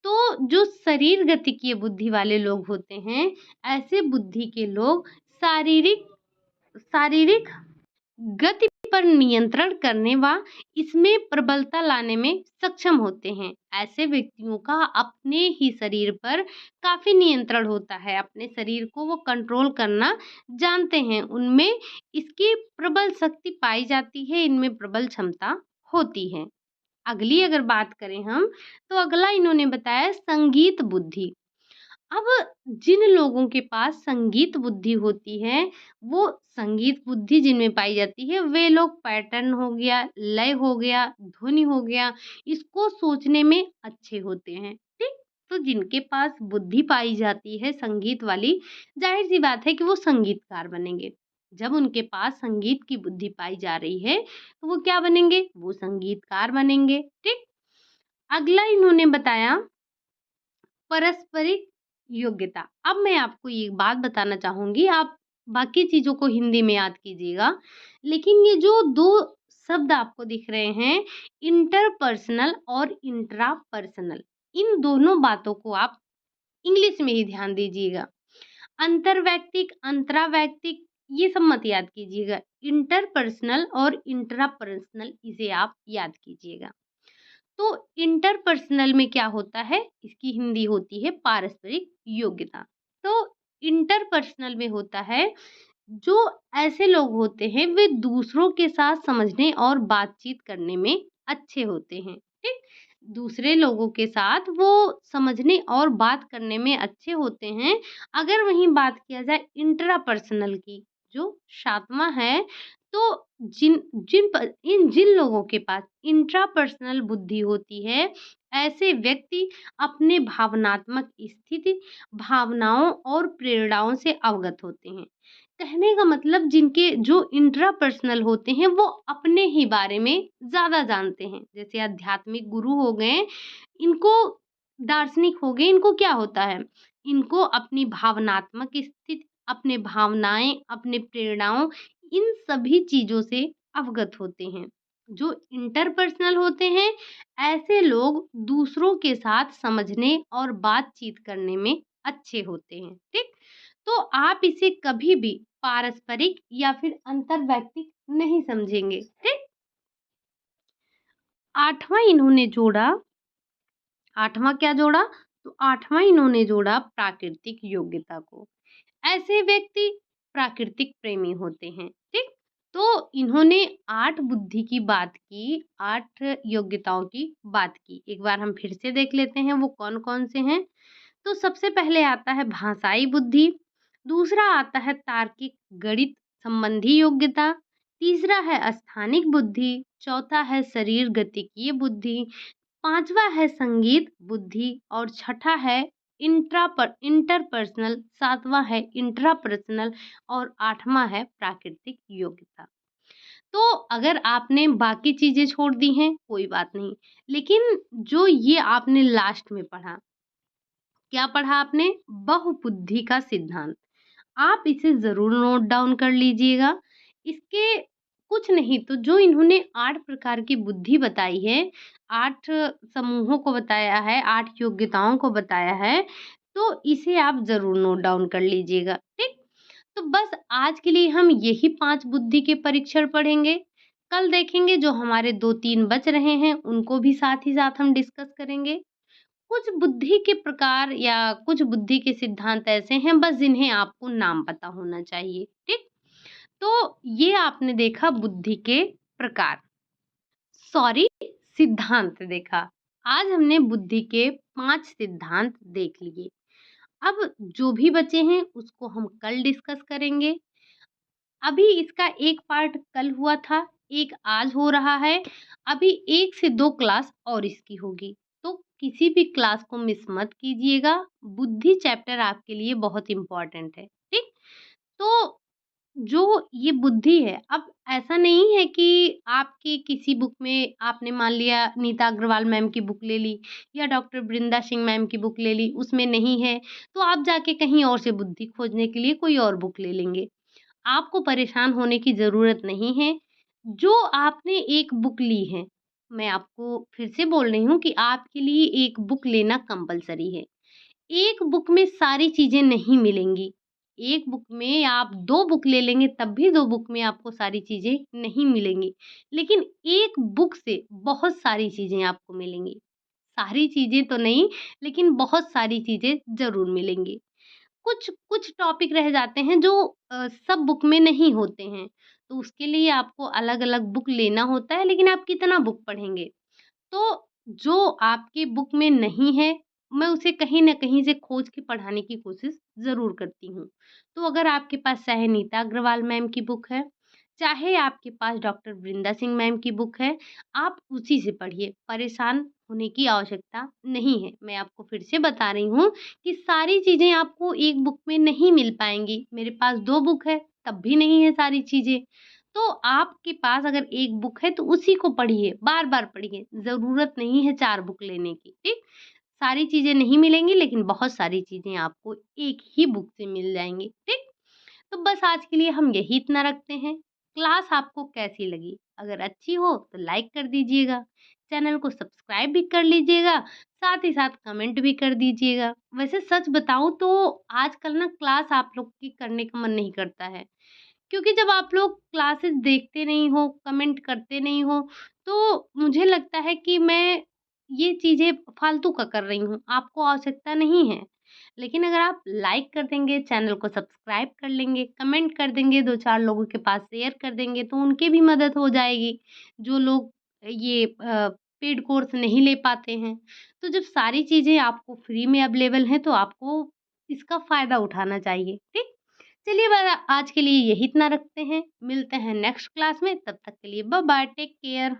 तो जो शरीर गतिकीय बुद्धि वाले लोग होते हैं, ऐसे बुद्धि के लोग शारीरिक शारीरिक गति पर नियंत्रण करने व इसमें प्रबलता लाने में सक्षम होते हैं। ऐसे व्यक्तियों का अपने ही शरीर पर काफ़ी नियंत्रण होता है, अपने शरीर को वो कंट्रोल करना जानते हैं, उनमें इसकी प्रबल शक्ति पाई जाती है, इनमें प्रबल क्षमता होती है। अगली अगर बात करें हम, तो अगला इन्होंने बताया संगीत बुद्धि। अब जिन लोगों के पास संगीत बुद्धि होती है, वो संगीत बुद्धि जिनमें पाई जाती है, वे लोग पैटर्न हो गया, लय हो गया, ध्वनि हो गया, इसको सोचने में अच्छे होते हैं, ठीक? तो जिनके पास बुद्धि पाई जाती है संगीत वाली, ज़ाहिर-सी बात है कि वो संगीतकार बनेंगे। जब उनके पास संगीत की बुद्धि पाई जा रही है, तो वो क्या बनेंगे? वो संगीतकार बनेंगे, ठीक? अगला इन्होंने बताया पारस्परिक योग्यता। अब मैं आपको ये बात बताना चाहूँगी, आप बाकी चीज़ों को हिंदी में याद कीजिएगा, लेकिन ये जो 2 शब्द आपको दिख रहे हैं, इंटरपर्सनल और इंट्रापर्सनल, इन दोनों बातों को आप इंग्लिश में ही ध्यान दीजिएगा। अंतरवैयक्तिक, अंतरावैयक्तिक ये सब मत याद कीजिएगा। इंटरपर्सनल और इंट्रापर्सनल इसे आप याद कीजिएगा। तो इंटरपर्सनल में क्या होता है? इसकी हिंदी होती है पारस्परिक योग्यता। तो इंटरपर्सनल में होता है, जो ऐसे लोग होते हैं वे दूसरों के साथ समझने और बातचीत करने में अच्छे होते हैं, ठीक? दूसरे लोगों के साथ वो समझने और बात करने में अच्छे होते हैं। अगर वहीं बात किया जाए इंट्रापर्सनल की, जो 7वां है, तो जिन जिन प इन जिन लोगों के पास इंट्रापर्सनल बुद्धि होती है, ऐसे व्यक्ति अपने भावनात्मक स्थिति, भावनाओं और प्रेरणाओं से अवगत होते हैं। कहने का मतलब जिनके जो इंट्रापर्सनल होते हैं वो अपने ही बारे में ज़्यादा जानते हैं। जैसे आध्यात्मिक गुरु हो गए, इनको दार्शनिक हो गए, इनको क्या होता है? इनको अपनी भावनात्मक स्थिति, अपने भावनाएँ, अपने प्रेरणाओं इन सभी चीज़ों से अवगत होते हैं। जो इंटरपर्सनल होते हैं, ऐसे लोग दूसरों के साथ समझने और बातचीत करने में अच्छे होते हैं, ठीक? तो आप इसे कभी भी पारस्परिक या फिर अंतर्वैयक्तिक नहीं समझेंगे, ठीक? 8वां इन्होंने जोड़ा 8वां क्या जोड़ा? तो 8वां इन्होंने जोड़ा प्राकृतिक योग्यता को। ऐसे व्यक्ति प्राकृतिक प्रेमी होते हैं, ठीक? तो इन्होंने 8 बुद्धि की बात की, 8 योग्यताओं की बात की। एक बार हम फिर से देख लेते हैं वो कौन-कौन से हैं। तो सबसे पहले आता है भाषाई बुद्धि, दूसरा आता है तार्किक गणित संबंधी योग्यता, तीसरा है स्थानिक बुद्धि, चौथा है शरीर गतिकीय बुद्धि, पांचवा है संगीत बुद्धि और छठा है इंटरपर्सनल, सातवां है इंट्रापर्सनल और आठवां है प्राकृतिक योग्यता। तो अगर आपने बाकी चीजें छोड़ दी हैं कोई बात नहीं, लेकिन जो ये आपने लास्ट में पढ़ा, क्या पढ़ा आपने? बहुबुद्धि का सिद्धांत। आप इसे ज़रूर नोट डाउन कर लीजिएगा। इसके कुछ नहीं तो जो इन्होंने 8 प्रकार की बुद्धि बताई है, 8 समूहों को बताया है, 8 योग्यताओं को बताया है, तो इसे आप ज़रूर नोट डाउन कर लीजिएगा, ठीक? तो बस आज के लिए हम यही 5 बुद्धि के परीक्षण पढ़ेंगे। कल देखेंगे जो हमारे 2-3 बच रहे हैं, उनको भी साथ ही साथ हम डिस्कस करेंगे। कुछ बुद्धि के प्रकार या कुछ बुद्धि के सिद्धांत ऐसे हैं बस जिन्हें आपको नाम पता होना चाहिए, ठीक? तो ये आपने देखा बुद्धि के प्रकार, सॉरी सिद्धांत देखा। आज हमने बुद्धि के 5 सिद्धांत देख लिए। अब जो भी बचे हैं उसको हम कल डिस्कस करेंगे। अभी इसका एक पार्ट कल हुआ था, एक आज हो रहा है। अभी 1 से 2 क्लास और इसकी होगी। तो किसी भी क्लास को मिस मत कीजिएगा। बुद्धि चैप्टर आपके लिए बहुत इम्पोर्टेंट है, ठीक? तो जो ये बुद्धि है, अब ऐसा नहीं है कि आपकी किसी बुक में आपने मान लिया नीता अग्रवाल मैम की बुक ले ली या डॉक्टर वृंदा सिंह मैम की बुक ले ली, उसमें नहीं है, तो आप जाके कहीं और से बुद्धि खोजने के लिए कोई और बुक ले लेंगे। आपको परेशान होने की ज़रूरत नहीं है। जो आपने एक बुक ली है, मैं आपको फिर से बोल रही हूँ कि आपके लिए एक बुक लेना कंपल्सरी है। एक बुक में सारी चीज़ें नहीं मिलेंगी। एक बुक में आप 2 बुक ले लेंगे तब भी 2 बुक में आपको सारी चीज़ें नहीं मिलेंगी। लेकिन एक बुक से बहुत सारी चीज़ें आपको मिलेंगी। सारी चीज़ें तो नहीं, लेकिन बहुत सारी चीज़ें ज़रूर मिलेंगी। कुछ कुछ टॉपिक रह जाते हैं जो सब बुक में नहीं होते हैं, तो उसके लिए आपको अलग-अलग बुक लेना होता है, लेकिन आप कितना बुक पढ़ेंगे? तो जो आपकी बुक में नहीं है, मैं उसे कहीं न कहीं से खोज के पढ़ाने की कोशिश ज़रूर करती हूँ। तो अगर आपके पास चाहे नीता अग्रवाल मैम की बुक है, चाहे आपके पास डॉक्टर वृंदा सिंह मैम की बुक है, आप उसी से पढ़िए, परेशान होने की आवश्यकता नहीं है। मैं आपको फिर से बता रही हूँ कि सारी चीज़ें आपको एक बुक में नहीं मिल पाएँगी। मेरे पास 2 बुक है, तब भी नहीं है सारी चीज़ें। तो आपके पास अगर एक बुक है तो उसी को पढ़िए, बार-बार पढ़िए, ज़रूरत नहीं है 4 बुक लेने की, ठीक? सारी चीज़ें नहीं मिलेंगी लेकिन बहुत सारी चीज़ें आपको एक ही बुक से मिल जाएँगी, ठीक? तो बस आज के लिए हम यही इतना रखते हैं। क्लास आपको कैसी लगी? अगर अच्छी हो तो लाइक कर दीजिएगा, चैनल को सब्सक्राइब भी कर लीजिएगा, साथ ही साथ कमेंट भी कर दीजिएगा। वैसे सच बताऊँ तो आजकल ना क्लास आप लोग की करने का मन नहीं करता है। क्योंकि जब आप लोग क्लासेस देखते नहीं हो, कमेंट करते नहीं हो, तो मुझे लगता है कि मैं ये चीज़ें फालतू का कर रही हूँ, आपको आवश्यकता नहीं है। लेकिन अगर आप लाइक कर देंगे, चैनल को सब्सक्राइब कर लेंगे, कमेंट कर देंगे, 2-4 लोगों के पास शेयर कर देंगे, तो उनकी भी मदद हो जाएगी, जो लोग ये पेड कोर्स नहीं ले पाते हैं। तो जब सारी चीज़ें आपको फ्री में अवेलेबल हैं, तो आपको इसका फ़ायदा उठाना चाहिए, ठीक? चलिए आज के लिए यही इतना रखते हैं। मिलते हैं नेक्स्ट क्लास में, तब तक के लिए बाय बाय, टेक केयर।